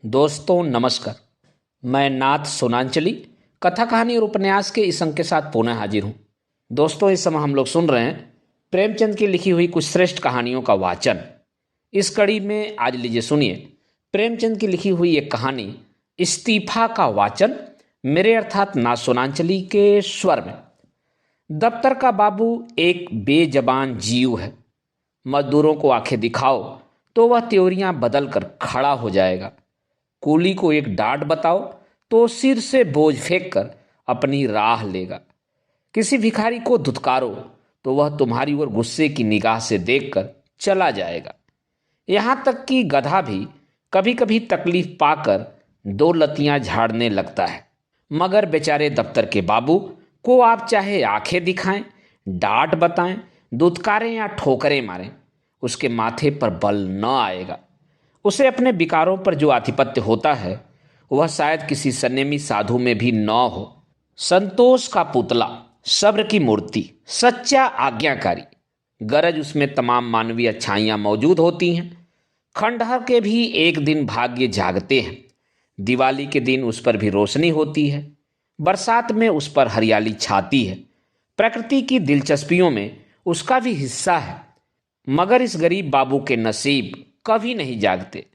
दोस्तों नमस्कार। मैं नाथ सोनांचली कथा कहानी और उपन्यास के इस अंक के साथ पुनः हाजिर हूँ। दोस्तों इस समय हम लोग सुन रहे हैं प्रेमचंद की लिखी हुई कुछ श्रेष्ठ कहानियों का वाचन। इस कड़ी में आज लीजिए सुनिए प्रेमचंद की लिखी हुई एक कहानी इस्तीफा का वाचन मेरे अर्थात नाथ सोनांचली के स्वर में। दफ्तर का बाबू एक बेजबान जीव है। मजदूरों को आंखें दिखाओ तो वह त्योरियां बदल कर खड़ा हो जाएगा। कूली को एक डांट बताओ तो सिर से बोझ फेंक कर अपनी राह लेगा। किसी भिखारी को धुतकारो तो वह तुम्हारी ओर गुस्से की निगाह से देखकर चला जाएगा। यहां तक कि गधा भी कभी कभी तकलीफ पाकर दो लतियां झाड़ने लगता है। मगर बेचारे दफ्तर के बाबू को आप चाहे आंखें दिखाएं, डांट बताएं, धुतकारें या ठोकरें मारें, उसके माथे पर बल न आएगा। उसे अपने विकारों पर जो आधिपत्य होता है वह शायद किसी संयमी साधु में भी न हो। संतोष का पुतला, सब्र की मूर्ति, सच्चा आज्ञाकारी, गरज उसमें तमाम मानवीय अच्छाइयाँ मौजूद होती हैं। खंडहर के भी एक दिन भाग्य जागते हैं। दिवाली के दिन उस पर भी रोशनी होती है। बरसात में उस पर हरियाली छाती है। प्रकृति की दिलचस्पियों में उसका भी हिस्सा है। मगर इस गरीब बाबू के नसीब कभी नहीं जागते।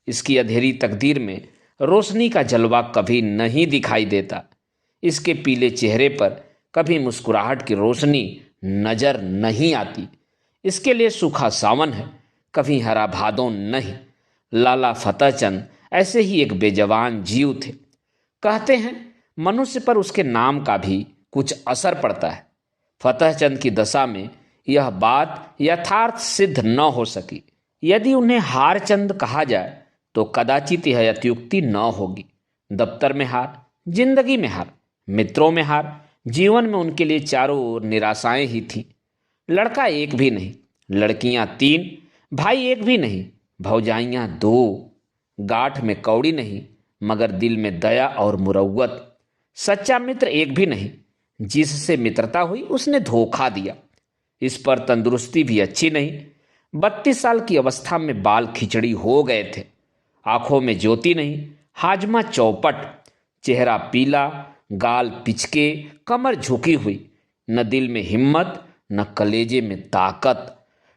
इसकी अंधेरी तकदीर में रोशनी का जलवा कभी नहीं दिखाई देता। इसके पीले चेहरे पर कभी मुस्कुराहट की रोशनी नजर नहीं आती। इसके लिए सूखा सावन है, कभी हरा भादों नहीं। लाला फतेहचंद ऐसे ही एक बेजवान जीव थे। कहते हैं मनुष्य पर उसके नाम का भी कुछ असर पड़ता है। फतेहचंद की दशा में यह बात यथार्थ सिद्ध न हो सकी। यदि उन्हें हारचंद कहा जाए तो कदाचित यह अत्युक्ति न होगी। दफ्तर में हार, जिंदगी में हार, मित्रों में हार, जीवन में उनके लिए चारों ओर निराशाएं ही थीं। लड़का एक भी नहीं, लड़कियां तीन, भाई एक भी नहीं, भौजाइयां दो। गांठ में कौड़ी नहीं मगर दिल में दया और मुरव्वत। सच्चा मित्र एक भी नहीं, जिससे मित्रता हुई उसने धोखा दिया। इस पर तंदुरुस्ती भी अच्छी नहीं। 32 साल की अवस्था में बाल खिचड़ी हो गए थे। आंखों में ज्योति नहीं, हाजमा चौपट, चेहरा पीला, गाल पिचके, कमर झुकी हुई। न दिल में हिम्मत न कलेजे में ताकत।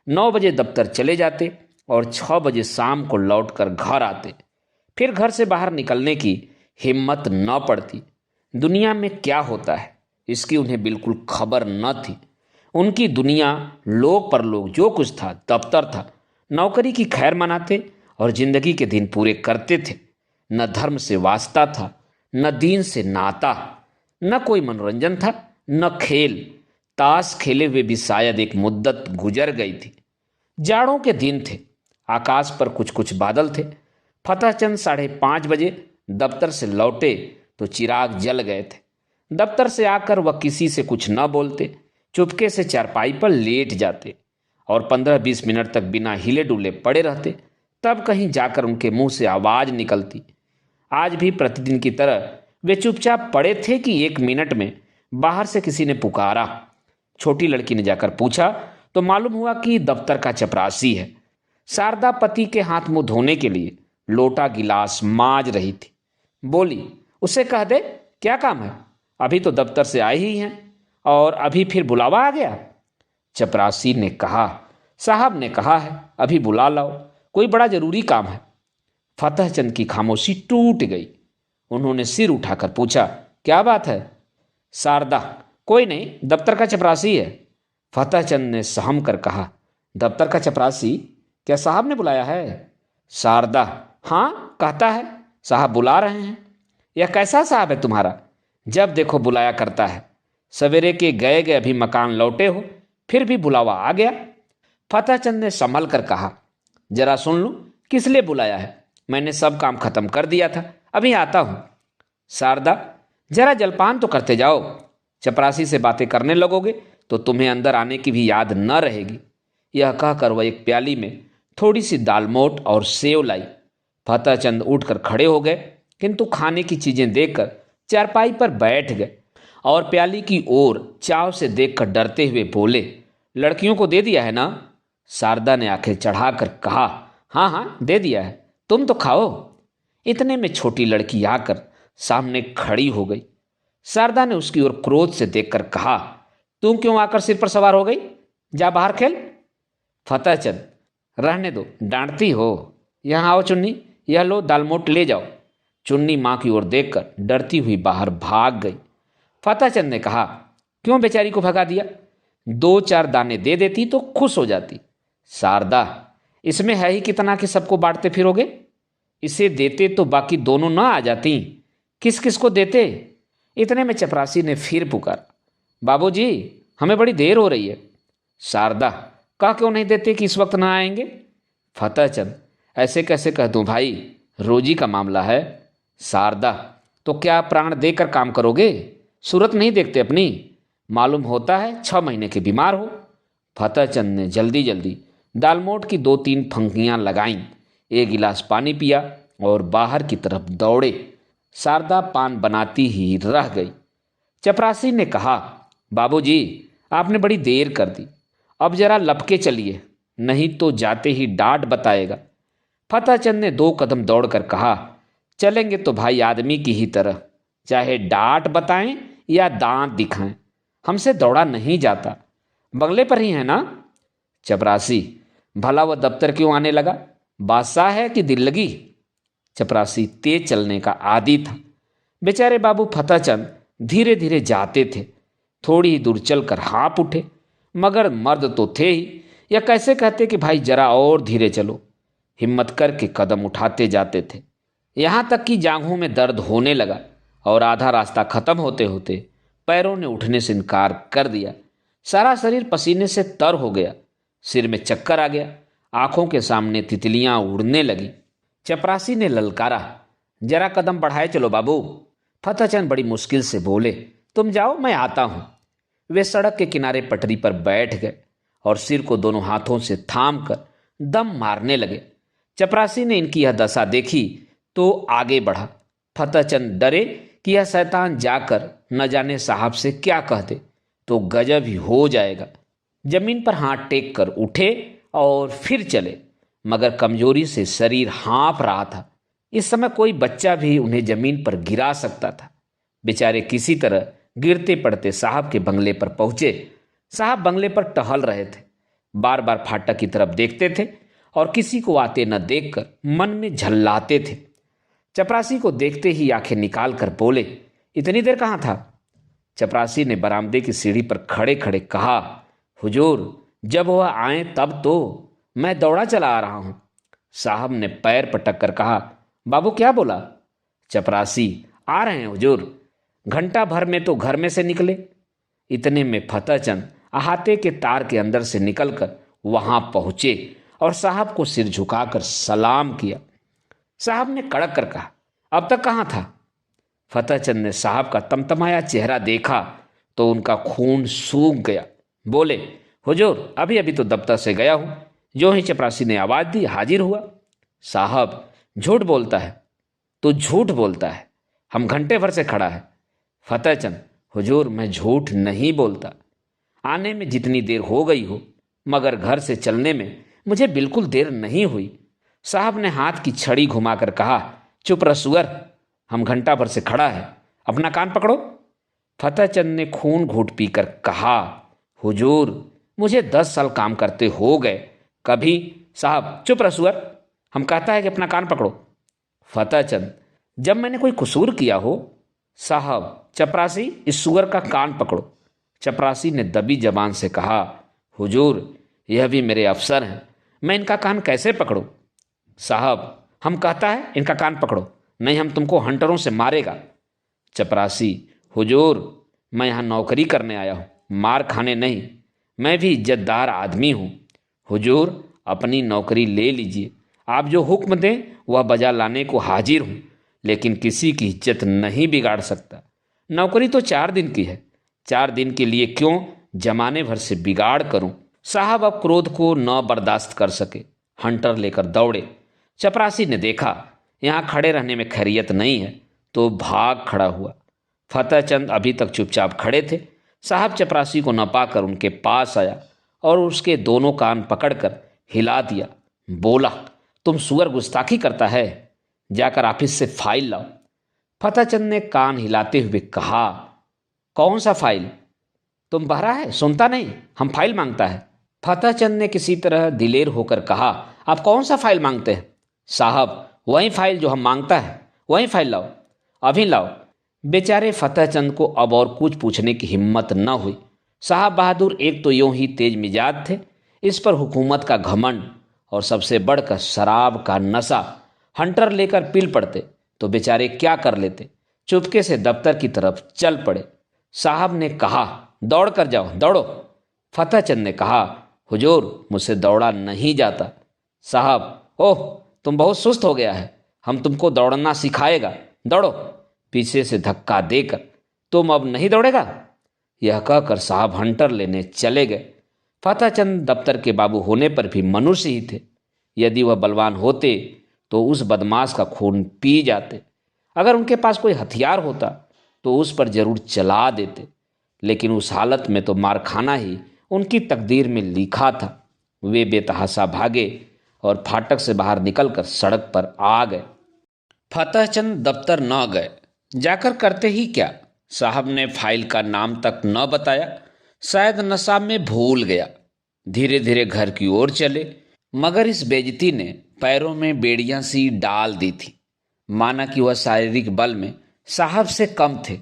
9 बजे दफ्तर चले जाते और 6 बजे शाम को लौटकर घर आते। फिर घर से बाहर निकलने की हिम्मत न पड़ती। दुनिया में क्या होता है इसकी उन्हें बिल्कुल खबर न थी। उनकी दुनिया लोग परलोक जो कुछ था दफ्तर था। नौकरी की खैर मनाते और जिंदगी के दिन पूरे करते थे। न धर्म से वास्ता था, न दीन से नाता, न कोई मनोरंजन था, न खेल। ताश खेले हुए भी शायद एक मुद्दत गुजर गई थी। जाड़ों के दिन थे। आकाश पर कुछ कुछ बादल थे। फतेहचंद 5:30 बजे दफ्तर से लौटे तो चिराग जल गए थे। दफ्तर से आकर वह किसी से कुछ न बोलते, चुपके से चारपाई पर लेट जाते और 15-20 मिनट तक बिना हिले डुले पड़े रहते। तब कहीं जाकर उनके मुंह से आवाज निकलती। आज भी प्रतिदिन की तरह वे चुपचाप पड़े थे कि 1 मिनट में बाहर से किसी ने पुकारा। छोटी लड़की ने जाकर पूछा तो मालूम हुआ कि दफ्तर का चपरासी है। शारदा पति के हाथ मुंह धोने के लिए लोटा गिलास मांज रही थी। बोली, उसे कह दे क्या काम है, अभी तो दफ्तर से आए ही हैं और अभी फिर बुलावा आ गया। चपरासी ने कहा, साहब ने कहा है अभी बुला लाओ, कोई बड़ा जरूरी काम है। फतेहचंद की खामोशी टूट गई। उन्होंने सिर उठाकर पूछा, क्या बात है? शारदा, कोई नहीं, दफ्तर का चपरासी है। फतेहचंद ने सहम कर कहा, दफ्तर का चपरासी? क्या साहब ने बुलाया है? शारदा, हाँ कहता है साहब बुला रहे हैं। यह कैसा साहब है तुम्हारा, जब देखो बुलाया करता है। सवेरे के गए गए अभी मकान लौटे हो, फिर भी बुलावा आ गया। फतेहचंद ने संभल कर कहा, जरा सुन लूं किस लिए बुलाया है। मैंने सब काम खत्म कर दिया था, अभी आता हूं। शारदा, जरा जलपान तो करते जाओ। चपरासी से बातें करने लगोगे तो तुम्हें अंदर आने की भी याद न रहेगी। यह कहकर वह एक प्याली में थोड़ी सी दालमोट और सेव लाई। फतेहचंद उठकर खड़े हो गए, किंतु खाने की चीजें देखकर चारपाई पर बैठ गए और प्याली की ओर चाव से देखकर डरते हुए बोले, लड़कियों को दे दिया है ना? शारदा ने आंखें चढ़ाकर कहा, हाँ हाँ दे दिया है, तुम तो खाओ। इतने में छोटी लड़की आकर सामने खड़ी हो गई। शारदा ने उसकी ओर क्रोध से देखकर कहा, तुम क्यों आकर सिर पर सवार हो गई? जा बाहर खेल। फतेहचंद, रहने दो, डांटती हो। यहाँ आओ चुन्नी, यह लो दालमोट ले जाओ। चुन्नी माँ की ओर देखकर डरती हुई बाहर भाग गई। फतेहचंद ने कहा, क्यों बेचारी को भगा दिया? 2-4 दाने दे देती तो खुश हो जाती। शारदा, इसमें है ही कितना कि सबको बांटते फिरोगे? इसे देते तो बाकी दोनों ना आ जाती। किस किस को देते? इतने में चपरासी ने फिर पुकारा, बाबूजी, हमें बड़ी देर हो रही है। शारदा, कह क्यों नहीं देते कि इस वक्त ना आएंगे? फतेहचंद, ऐसे कैसे कह दूं भाई, रोजी का मामला है। शारदा, तो क्या प्राण देकर काम करोगे? सूरत नहीं देखते अपनी? मालूम होता है 6 महीने के बीमार हो। फतेहचंद ने जल्दी जल्दी दालमोट की 2-3 फंकियां लगाईं, 1 गिलास पानी पिया और बाहर की तरफ दौड़े। शारदा पान बनाती ही रह गई। चपरासी ने कहा, बाबूजी, आपने बड़ी देर कर दी, अब जरा लपके चलिए, नहीं तो जाते ही डांट बताएगा। फतेहचंद ने 2 कदम दौड़कर कहा, चलेंगे तो भाई आदमी की ही तरह, चाहे डांट बताएं या दांत दिखाएं, हमसे दौड़ा नहीं जाता। बंगले पर ही है ना? चपरासी, भला वह दफ्तर क्यों आने लगा? बादशाह है कि दिल लगी? चपरासी तेज चलने का आदी था। बेचारे बाबू फतेहचंद धीरे धीरे जाते थे। थोड़ी ही दूर चलकर हाँप उठे, मगर मर्द तो थे ही, या कैसे कहते कि भाई जरा और धीरे चलो। हिम्मत करके कदम उठाते जाते थे, यहाँ तक कि जांघों में दर्द होने लगा और आधा रास्ता खत्म होते होते पैरों ने उठने से इनकार कर दिया। सारा शरीर पसीने से तर हो गया, सिर में चक्कर आ गया, आंखों के सामने तितलियां उड़ने लगी। चपरासी ने ललकारा, जरा कदम बढ़ाए चलो बाबू। फतेहचंद बड़ी मुश्किल से बोले, तुम जाओ, मैं आता हूं। वे सड़क के किनारे पटरी पर बैठ गए और सिर को दोनों हाथों से थाम कर दम मारने लगे। चपरासी ने इनकी यह दशा देखी तो आगे बढ़ा। फतेहचंद डरे कि यह शैतान जाकर न जाने साहब से क्या कह दे तो गजब ही हो जाएगा। जमीन पर हाथ टेक कर उठे और फिर चले, मगर कमजोरी से शरीर हाँफ रहा था। इस समय कोई बच्चा भी उन्हें जमीन पर गिरा सकता था। बेचारे किसी तरह गिरते पड़ते साहब के बंगले पर पहुंचे। साहब बंगले पर टहल रहे थे, बार बार फाटक की तरफ देखते थे और किसी को आते न देखकर मन में झल्लाते थे। चपरासी को देखते ही आंखें निकाल कर बोले, इतनी देर कहाँ था? चपरासी ने बरामदे की सीढ़ी पर खड़े खड़े कहा, हुजूर, जब वह आए तब तो मैं दौड़ा चला आ रहा हूं। साहब ने पैर पटक कर कहा, बाबू क्या बोला? चपरासी, आ रहे हैं हुजूर, घंटा भर में तो घर में से निकले। इतने में फतेहचंद अहाते के तार के अंदर से निकलकर वहां पहुंचे और साहब को सिर झुकाकर सलाम किया। साहब ने कड़क कर कहा, अब तक कहाँ था? फतेहचंद ने साहब का तमतमाया चेहरा देखा तो उनका खून सूख गया। बोले, हुजूर, अभी अभी तो दफ्तर से गया हूं। जो ही चपरासी ने आवाज दी, हाजिर हुआ। साहब, झूठ बोलता है, तो झूठ बोलता है, हम घंटे भर से खड़ा है। फतेहचंद, हुजूर, मैं झूठ नहीं बोलता। आने में जितनी देर हो गई हो, मगर घर से चलने में मुझे बिल्कुल देर नहीं हुई। साहब ने हाथ की छड़ी घुमाकर कहा, चुप रह सुअर, हम घंटा भर से खड़ा है, अपना कान पकड़ो। फतेहचंद ने खून घूंट पीकर कहा, हुजूर, मुझे 10 साल काम करते हो गए, कभी। साहब, चुप रह सुअर, हम कहता है कि अपना कान पकड़ो। फतेहचंद, जब मैंने कोई कसूर किया हो? साहब, चपरासी, इस सुअर का कान पकड़ो। चपरासी ने दबी जबान से कहा, हुजूर, यह भी मेरे अफसर हैं, मैं इनका कान कैसे पकड़ूं? साहब, हम कहता है इनका कान पकड़ो, नहीं हम तुमको हंटरों से मारेगा। चपरासी, हुजूर, मैं यहाँ नौकरी करने आया हूँ, मार खाने नहीं। मैं भी इज्जतदार आदमी हूँ। हुजूर, अपनी नौकरी ले लीजिए, आप जो हुक्म दें वह बजा लाने को हाजिर हूँ, लेकिन किसी की इज्जत नहीं बिगाड़ सकता। नौकरी तो 4 दिन की है, 4 दिन के लिए क्यों जमाने भर से बिगाड़ करूं? साहब अब क्रोध को न बर्दाश्त कर सके, हंटर लेकर दौड़े। चपरासी ने देखा यहाँ खड़े रहने में खैरियत नहीं है तो भाग खड़ा हुआ। फतेहचंद अभी तक चुपचाप खड़े थे। साहब चपरासी को न पाकर उनके पास आया और उसके दोनों कान पकड़कर हिला दिया। बोला, तुम सुअर गुस्ताखी करता है, जाकर ऑफिस से फाइल लाओ। फतेहचंद ने कान हिलाते हुए कहा, कौन सा फाइल? तुम बहरा है, सुनता नहीं? हम फाइल मांगता है। फतेहचंद ने किसी तरह दिलेर होकर कहा, आप कौन सा फाइल मांगते हैं? साहब, वही फाइल जो हम मांगता है, वही फाइल लाओ, अभी लाओ। बेचारे फतेहचंद को अब और कुछ पूछने की हिम्मत न हुई। साहब बहादुर एक तो यूं ही तेज मिजाज थे, इस पर हुकूमत का घमंड और सबसे बढ़कर शराब का नशा। हंटर लेकर पील पड़ते तो बेचारे क्या कर लेते। चुपके से दफ्तर की तरफ चल पड़े। साहब ने कहा, दौड़ कर जाओ, दौड़ो। फतेहचंद ने कहा, हुजूर, मुझसे दौड़ा नहीं जाता। साहब, ओह, तुम बहुत सुस्त हो गया है, हम तुमको दौड़ना सिखाएगा, दौड़ो। पीछे से धक्का देकर, तुम अब नहीं दौड़ेगा? यह कहकर साहब हंटर लेने चले गए। फतेहचंद दफ्तर के बाबू होने पर भी मनुष्य ही थे। यदि वह बलवान होते तो उस बदमाश का खून पी जाते। अगर उनके पास कोई हथियार होता तो उस पर जरूर चला देते। लेकिन उस हालत में तो मार खाना ही उनकी तकदीर में लिखा था। वे बेतहाशा भागे और फाटक से बाहर निकलकर सड़क पर आ गए। फतेहचंद दफ्तर न गए। जाकर करते ही क्या? साहब ने फाइल का नाम तक न बताया। शायद नशा में भूल गया। धीरे धीरे घर की ओर चले, मगर इस बेइज्जती ने पैरों में बेड़ियां सी डाल दी थी। माना कि वह शारीरिक बल में साहब से कम थे।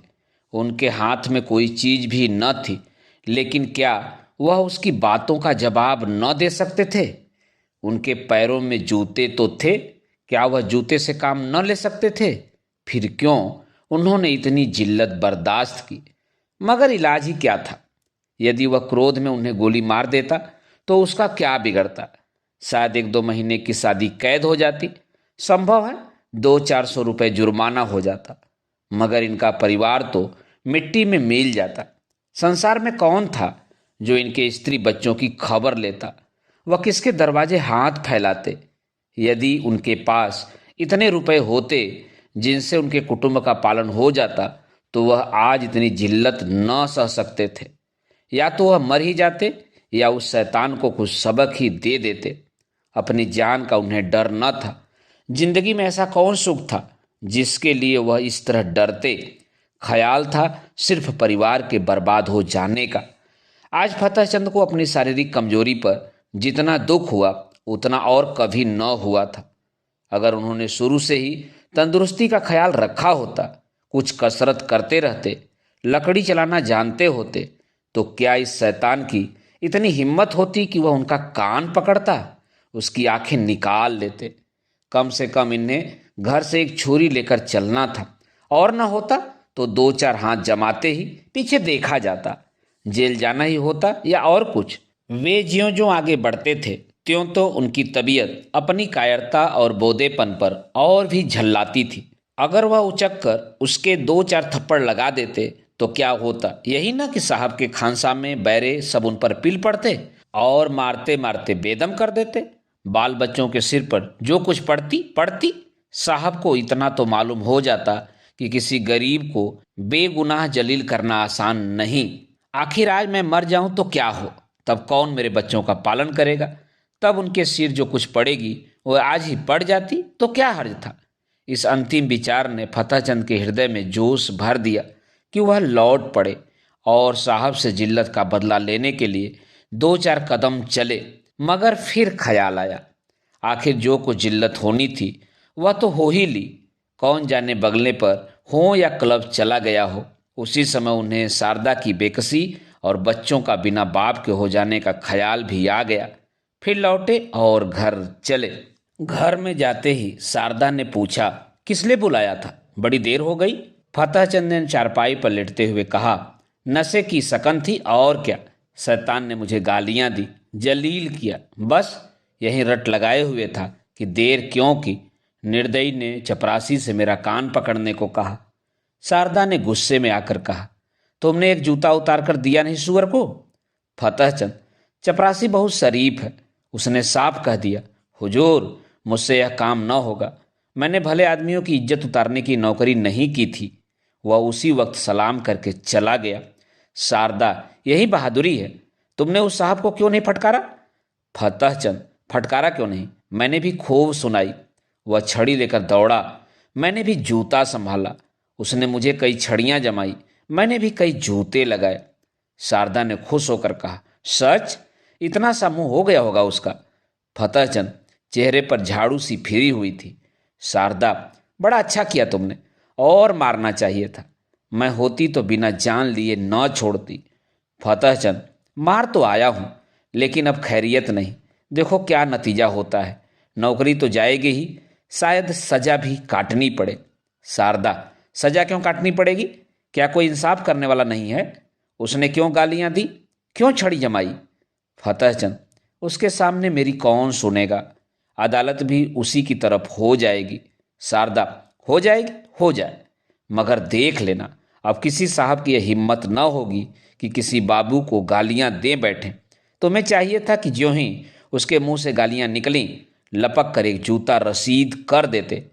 उनके हाथ में कोई चीज भी न थी, लेकिन क्या वह उसकी बातों का जवाब न दे सकते थे? उनके पैरों में जूते तो थे, क्या वह जूते से काम न ले सकते थे? फिर क्यों उन्होंने इतनी जिल्लत बर्दाश्त की? मगर इलाज ही क्या था? यदि वह क्रोध में उन्हें गोली मार देता तो उसका क्या बिगड़ता? शायद 1-2 महीने की शादी कैद हो जाती, संभव है 200-400 रुपए जुर्माना हो जाता, मगर इनका परिवार तो मिट्टी में मिल जाता। संसार में कौन था जो इनके स्त्री बच्चों की खबर लेता? वह किसके दरवाजे हाथ फैलाते? यदि उनके पास इतने रुपए होते जिनसे उनके कुटुंब का पालन हो जाता तो वह आज इतनी जिल्लत न सह सकते थे। या तो वह मर ही जाते या उस शैतान को कुछ सबक ही दे देते। अपनी जान का उन्हें डर न था। जिंदगी में ऐसा कौन सुख था जिसके लिए वह इस तरह डरते? ख्याल था सिर्फ परिवार के बर्बाद हो जाने का। आज फतेहचंद को अपनी शारीरिक कमजोरी पर जितना दुख हुआ उतना और कभी न हुआ था। अगर उन्होंने शुरू से ही तंदुरुस्ती का ख्याल रखा होता, कुछ कसरत करते रहते, लकड़ी चलाना जानते होते, तो क्या इस शैतान की इतनी हिम्मत होती कि वह उनका कान पकड़ता, उसकी आंखें निकाल लेते? कम से कम इन्हें घर से एक छुरी लेकर चलना था, और न होता तो 2-4 हाथ जमाते ही पीछे देखा जाता। जेल जाना ही होता या और कुछ। वे ज्यों ज्यों आगे बढ़ते थे त्यों तो उनकी तबीयत अपनी कायरता और बोधेपन पर और भी झल्लाती थी। अगर वह उचक कर उसके 2-4 थप्पड़ लगा देते तो क्या होता? यही ना कि साहब के खानसा में बैरे सब उन पर पिल पड़ते और मारते मारते बेदम कर देते। बाल बच्चों के सिर पर जो कुछ पड़ती पड़ती। साहब को इतना तो मालूम हो जाता कि किसी गरीब को बेगुनाह जलील करना आसान नहीं। आखिर आज मैं मर जाऊं तो क्या हो, तब कौन मेरे बच्चों का पालन करेगा? तब उनके सिर जो कुछ पड़ेगी वह आज ही पड़ जाती तो क्या हर्ज था? इस अंतिम विचार ने फतेहचंद के हृदय में जोश भर दिया कि वह लौट पड़े और साहब से जिल्लत का बदला लेने के लिए 2-4 कदम चले। मगर फिर ख्याल आया, आखिर जो कुछ जिल्लत होनी थी वह तो हो ही ली। कौन जाने बगले पर हो या क्लब चला गया हो। उसी समय उन्हें शारदा की बेकसी और बच्चों का बिना बाप के हो जाने का ख्याल भी आ गया। फिर लौटे और घर चले। घर में जाते ही शारदा ने पूछा, किसने बुलाया था? बड़ी देर हो गई। फतेहचंद ने चारपाई पर लेटते हुए कहा, नशे की सकन थी और क्या। शैतान ने मुझे गालियां दी, जलील किया, बस यही रट लगाए हुए था कि देर क्यों की। निर्दयी ने चपरासी से मेरा कान पकड़ने को कहा। शारदा ने गुस्से में आकर कहा, तुमने एक जूता उतार कर दिया नहीं सुअर को? फतेहचंद, चपरासी बहुत शरीफ है, उसने साफ कह दिया, हुजूर, मुझसे यह काम न होगा। मैंने भले आदमियों की इज्जत उतारने की नौकरी नहीं की थी। वह उसी वक्त सलाम करके चला गया। शारदा, यही बहादुरी है। तुमने उस साहब को क्यों नहीं फटकारा? फतेहचंद, फटकारा क्यों नहीं, मैंने भी खूब सुनाई। वह छड़ी लेकर दौड़ा। मैंने भी जूता संभाला। उसने मुझे कई छड़ियां जमाई, मैंने भी कई जूते लगाए। शारदा ने खुश होकर कहा, सच? इतना सा मुंह हो गया होगा उसका। फतेहचंद चेहरे पर झाड़ू सी फिरी हुई थी। शारदा, बड़ा अच्छा किया तुमने, और मारना चाहिए था। मैं होती तो बिना जान लिए न छोड़ती। फतेहचंद, मार तो आया हूं, लेकिन अब खैरियत नहीं। देखो क्या नतीजा होता है। नौकरी तो जाएगी ही, शायद सजा भी काटनी पड़े। शारदा, सजा क्यों काटनी पड़ेगी? क्या कोई इंसाफ करने वाला नहीं है? उसने क्यों गालियां दी, क्यों छड़ी जमाई? फतेहचंद, उसके सामने मेरी कौन सुनेगा? अदालत भी उसी की तरफ हो जाएगी। शारदा, हो जाएगी, हो जाए, मगर देख लेना अब किसी साहब की यह हिम्मत न होगी कि किसी बाबू को गालियां दे बैठे। तुम्हें चाहिए था कि ज्यों ही उसके मुंह से गालियां निकली, लपक कर एक जूता रसीद कर देते।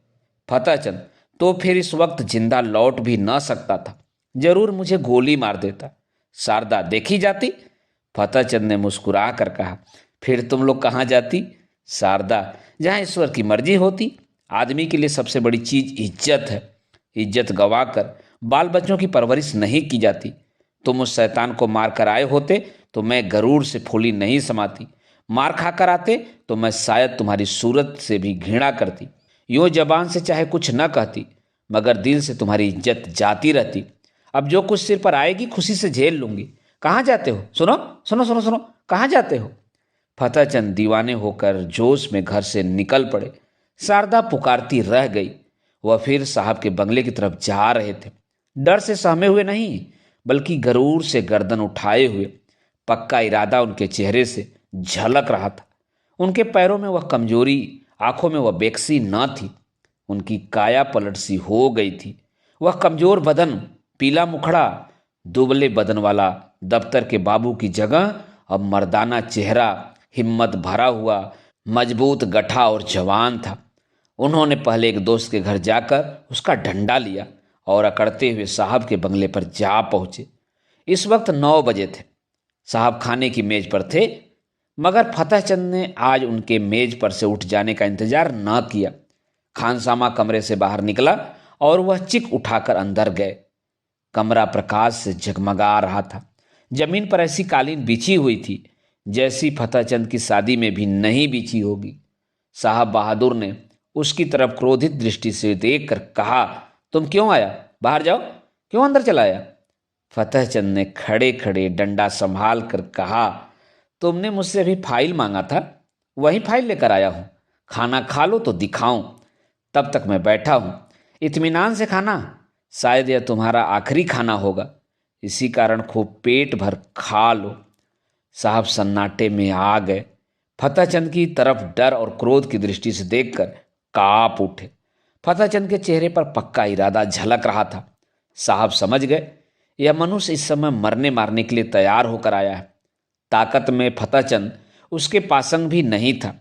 फतेहचंद, तो फिर इस वक्त जिंदा लौट भी न सकता था, जरूर मुझे गोली मार देता। शारदा, देखी जाती? फतेहचंद ने मुस्कुरा कर कहा, फिर तुम लोग कहाँ जाती? शारदा, जहाँ ईश्वर की मर्जी होती। आदमी के लिए सबसे बड़ी चीज इज्जत है। इज्जत गंवाकर बाल बच्चों की परवरिश नहीं की जाती। तुम उस शैतान को मार कर आए होते तो मैं गरूर से फूली नहीं समाती। मार खाकर आते तो मैं शायद तुम्हारी सूरत से भी घृणा करती। यूं जबान से चाहे कुछ न कहती, मगर दिल से तुम्हारी इज्जत जाती रहती। अब जो कुछ सिर पर आएगी खुशी से झेल लूंगी। कहाँ जाते हो? सुनो सुनो सुनो सुनो, कहाँ जाते हो? फतेहचंद दीवाने होकर जोश में घर से निकल पड़े। शारदा पुकारती रह गई। वह फिर साहब के बंगले की तरफ जा रहे थे, डर से सहमे हुए नहीं, बल्कि गरूर से गर्दन उठाए हुए। पक्का इरादा उनके चेहरे से झलक रहा था। उनके पैरों में वह कमजोरी, आंखों में वह बेकसी न थी। उनकी काया पलट सी हो गई थी। वह कमजोर बदन, पीला मुखड़ा, दुबले बदन वाला दफ्तर के बाबू की जगह अब मर्दाना चेहरा, हिम्मत भरा हुआ, मजबूत, गठा और जवान था। उन्होंने पहले एक दोस्त के घर जाकर उसका डंडा लिया और अकड़ते हुए साहब के बंगले पर जा पहुंचे। इस वक्त 9 बजे थे। साहब खाने की मेज पर थे, मगर फतेहचंद ने आज उनके मेज पर से उठ जाने का इंतजार न किया। खानसामा कमरे से बाहर निकला और वह चिक उठाकर अंदर गए। कमरा प्रकाश से जगमगा रहा था। जमीन पर ऐसी कालीन बिछी हुई थी जैसी फतेहचंद की शादी में भी नहीं बिछी होगी। साहब बहादुर ने उसकी तरफ क्रोधित दृष्टि से देखकर कहा, तुम क्यों आया? बाहर जाओ, क्यों अंदर चला आया? फतेहचंद ने खड़े खड़े डंडा संभाल कर कहा, तुमने मुझसे अभी फाइल मांगा था, वही फाइल लेकर आया हूं। खाना खा लो तो दिखाऊं। तब तक मैं बैठा हूं, इत्मीनान से खाना। शायद यह तुम्हारा आखिरी खाना होगा, इसी कारण खूब पेट भर खा लो। साहब सन्नाटे में आ गए। फतेहचंद की तरफ डर और क्रोध की दृष्टि से देखकर कांप उठे। फतेहचंद के चेहरे पर पक्का इरादा झलक रहा था। साहब समझ गए, यह मनुष्य इस समय मरने मारने के लिए तैयार होकर आया है। ताकत में फतेहचंद उसके पासंग भी नहीं था,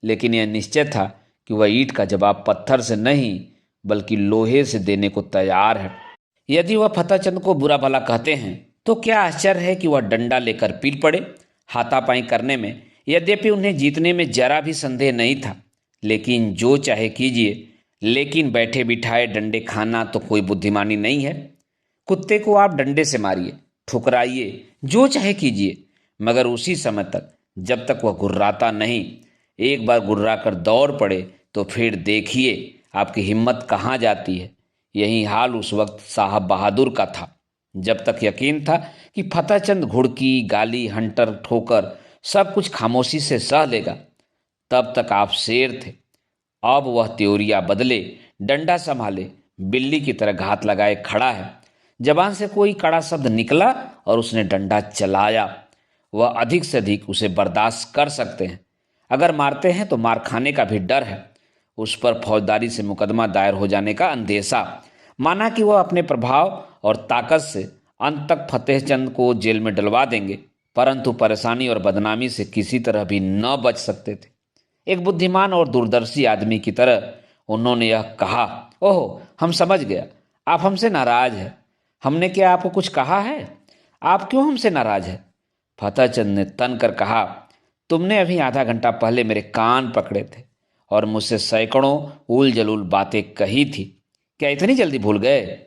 लेकिन यह निश्चय था कि वह ईंट का जवाब पत्थर से नहीं बल्कि लोहे से देने को तैयार है। यदि वह फतेहचंद को बुरा भला कहते हैं तो क्या आश्चर्य है कि वह डंडा लेकर पीट पड़े। हाथापाई करने में यद्यपि उन्हें जीतने में जरा भी संदेह नहीं था, लेकिन जो चाहे कीजिए, लेकिन बैठे बिठाए डंडे खाना तो कोई बुद्धिमानी नहीं है। कुत्ते को आप डंडे से मारिए, ठुकराइए, जो चाहे कीजिए, मगर उसी समय तक जब तक वह गुर्राता नहीं। एक बार गुर्रा कर दौड़ पड़े तो फिर देखिए आपकी हिम्मत कहाँ जाती है। यही हाल उस वक्त साहब बहादुर का था। जब तक यकीन था कि फतेहचंद घुड़की, गाली, हंटर, ठोकर सब कुछ खामोशी से सह लेगा, तब तक आप शेर थे। अब वह त्योरिया बदले, डंडा संभाले, बिल्ली की तरह घात लगाए खड़ा है। जबान से कोई कड़ा शब्द निकला और उसने डंडा चलाया। वह अधिक से अधिक उसे बर्दाश्त कर सकते हैं। अगर मारते हैं तो मार खाने का भी डर है। उस पर फौजदारी से मुकदमा दायर हो जाने का अंदेशा। माना कि वह अपने प्रभाव और ताकत से अंत तक फतेहचंद को जेल में डलवा देंगे, परंतु परेशानी और बदनामी से किसी तरह भी न बच सकते थे। एक बुद्धिमान और दूरदर्शी आदमी की तरह उन्होंने यह कहा, ओह, हम समझ गया, आप हमसे नाराज हैं। हमने क्या आपको कुछ कहा है? आप क्यों हमसे नाराज हैं? फतेहचंद ने तन कर कहा, तुमने अभी आधा घंटा पहले मेरे कान पकड़े थे और मुझसे सैकड़ों उल जलूल बातें कही थी। क्या इतनी जल्दी भूल गए?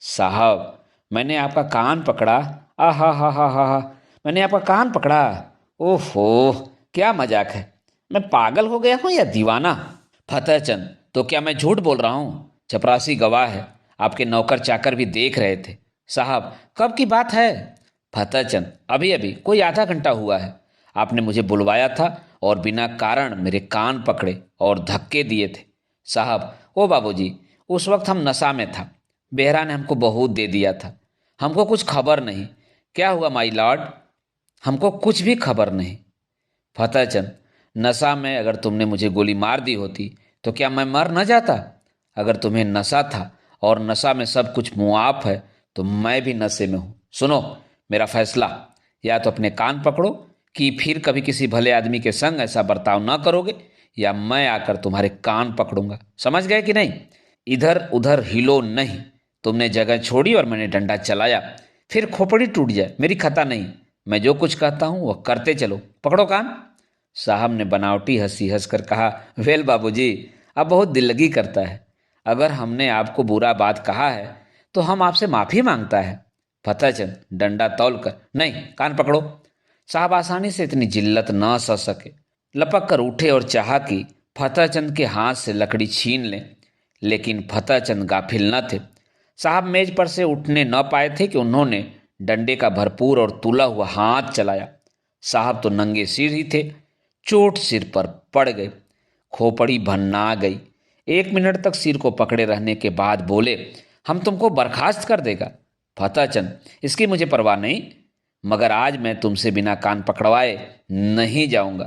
साहब, मैंने आपका कान पकड़ा। आहा हा हा हा हा, मैंने आपका कान पकड़ा। ओहो, क्या मजाक है। मैं पागल हो गया हूँ या दीवाना? फतेहचंद, तो क्या मैं झूठ बोल रहा हूँ? चपरासी गवाह है, आपके नौकर चाकर भी देख रहे थे। साहब, कब की बात है? फतेहचंद, अभी अभी, कोई आधा घंटा हुआ है। आपने मुझे बुलवाया था और बिना कारण मेरे कान पकड़े और धक्के दिए थे। साहब, ओ बाबूजी, उस वक्त हम नशा में था। बेहरा ने हमको बहुत दे दिया था। हमको कुछ खबर नहीं। क्या हुआ माई लॉर्ड? हमको कुछ भी खबर नहीं। फतेहचंद, नशा में अगर तुमने मुझे गोली मार दी होती तो क्या मैं मर न जाता? अगर तुम्हें नशा था और नशा में सब कुछ मुआफ है तो मैं भी नशे में हूं। सुनो मेरा फैसला, या तो अपने कान पकड़ो कि फिर कभी किसी भले आदमी के संग ऐसा बर्ताव न करोगे, या मैं आकर तुम्हारे कान पकड़ूंगा। समझ गए कि नहीं? इधर उधर हिलो नहीं। तुमने जगह छोड़ी और मैंने डंडा चलाया, फिर खोपड़ी टूट जाए मेरी खता नहीं। मैं जो कुछ कहता हूं वह करते चलो। पकड़ो कान। साहब ने बनावटी हंसी हंसकर कहा, वेल बाबूजी, अब बहुत दिल लगी करता है। अगर हमने आपको बुरा बात कहा है तो हम आपसे माफी मांगता है। फतेहचंद डंडा तौल कर, नहीं, कान पकड़ो। साहब आसानी से इतनी जिल्लत न सह सके, लपक कर उठे और चाहा कि फतेहचंद के हाथ से लकड़ी छीन लें, लेकिन फतेहचंद गाफिल न थे। साहब मेज पर से उठने न पाए थे कि उन्होंने डंडे का भरपूर और तुला हुआ हाथ चलाया। साहब तो नंगे सिर ही थे, चोट सिर पर पड़ गई, खोपड़ी भन्ना गई। 1 मिनट तक सिर को पकड़े रहने के बाद बोले, हम तुमको बर्खास्त कर देगा। फतेहचंद, इसकी मुझे परवाह नहीं, मगर आज मैं तुमसे बिना कान पकड़वाए नहीं जाऊंगा।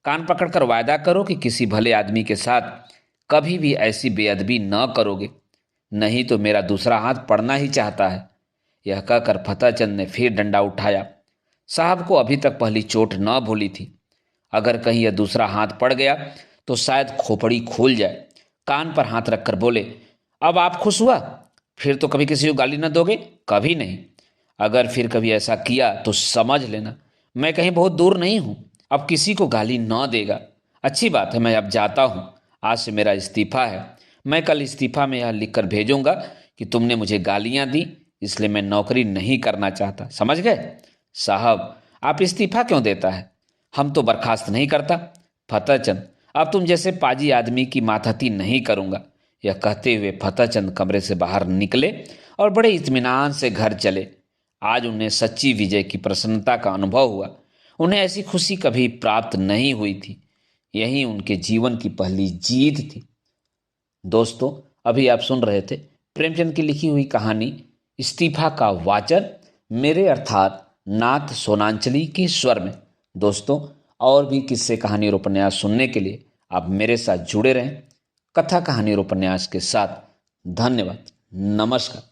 कान पकड़कर वायदा करो कि किसी भले आदमी के साथ कभी भी ऐसी बेअदबी न करोगे, नहीं तो मेरा दूसरा हाथ पड़ना ही चाहता है। यह कहकर फतेहचंद ने फिर डंडा उठाया। साहब को अभी तक पहली चोट न भूली थी। अगर कहीं यह दूसरा हाथ पड़ गया तो शायद खोपड़ी खुल जाए। कान पर हाथ रखकर बोले, अब आप खुश हुआ? फिर तो कभी किसी को गाली न दोगे? कभी नहीं। अगर फिर कभी ऐसा किया तो समझ लेना मैं कहीं बहुत दूर नहीं हूं, अब किसी को गाली न देगा। अच्छी बात है, मैं अब जाता हूं। आज से मेरा इस्तीफा है। मैं कल इस्तीफा में यह लिखकर भेजूंगा कि तुमने मुझे गालियां दी, इसलिए मैं नौकरी नहीं करना चाहता। समझ गए? साहब, आप इस्तीफा क्यों देता है? हम तो बर्खास्त नहीं करता। फतेहचंद, अब तुम जैसे पाजी आदमी की माथाती नहीं करूंगा। यह कहते हुए फतेहचंद कमरे से बाहर निकले और बड़े इत्मीनान से घर चले। आज उन्हें सच्ची विजय की प्रसन्नता का अनुभव हुआ। उन्हें ऐसी खुशी कभी प्राप्त नहीं हुई थी। यही उनके जीवन की पहली जीत थी। दोस्तों, अभी आप सुन रहे थे प्रेमचंद की लिखी हुई कहानी इस्तीफा का वाचन, मेरे अर्थात नाथ सोनांचली के स्वर में। दोस्तों, और भी किस्से, कहानी और उपन्यास सुनने के लिए आप मेरे साथ जुड़े रहें, कथा कहानी और उपन्यास के साथ। धन्यवाद। नमस्कार।